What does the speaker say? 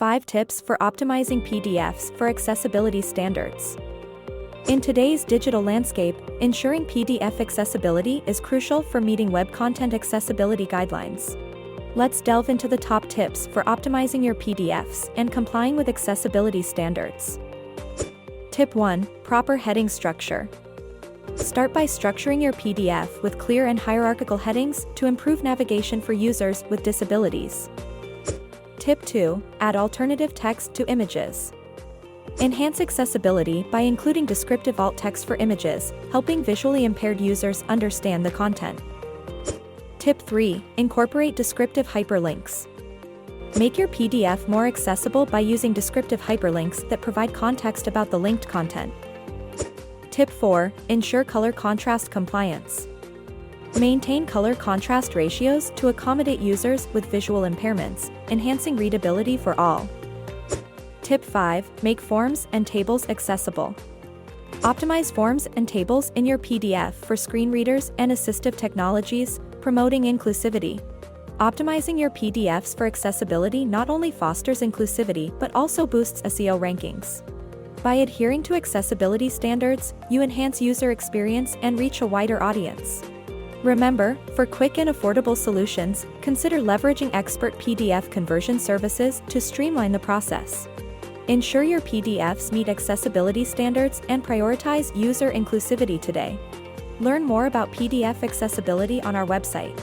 5 tips for optimizing PDFs for accessibility standards. In today's digital landscape, ensuring PDF accessibility is crucial for meeting web content accessibility guidelines. Let's delve into the top tips for optimizing your PDFs and complying with accessibility standards. Tip 1. Proper heading structure. Start by structuring your PDF with clear and hierarchical headings to improve navigation for users with disabilities. Tip 2. Add alternative text to images. Enhance accessibility by including descriptive alt text for images, helping visually impaired users understand the content. Tip 3. Incorporate descriptive hyperlinks. Make your PDF more accessible by using descriptive hyperlinks that provide context about the linked content. Tip 4. Ensure color contrast compliance. Maintain color contrast ratios to accommodate users with visual impairments, enhancing readability for all. Tip 5. Make forms and tables accessible. Optimize forms and tables in your PDF for screen readers and assistive technologies, promoting inclusivity. Optimizing your PDFs for accessibility not only fosters inclusivity but also boosts SEO rankings. By adhering to accessibility standards, you enhance user experience and reach a wider audience. Remember, for quick and affordable solutions, consider leveraging expert PDF conversion services to streamline the process. Ensure your PDFs meet accessibility standards and prioritize user inclusivity today. Learn more about PDF accessibility on our website.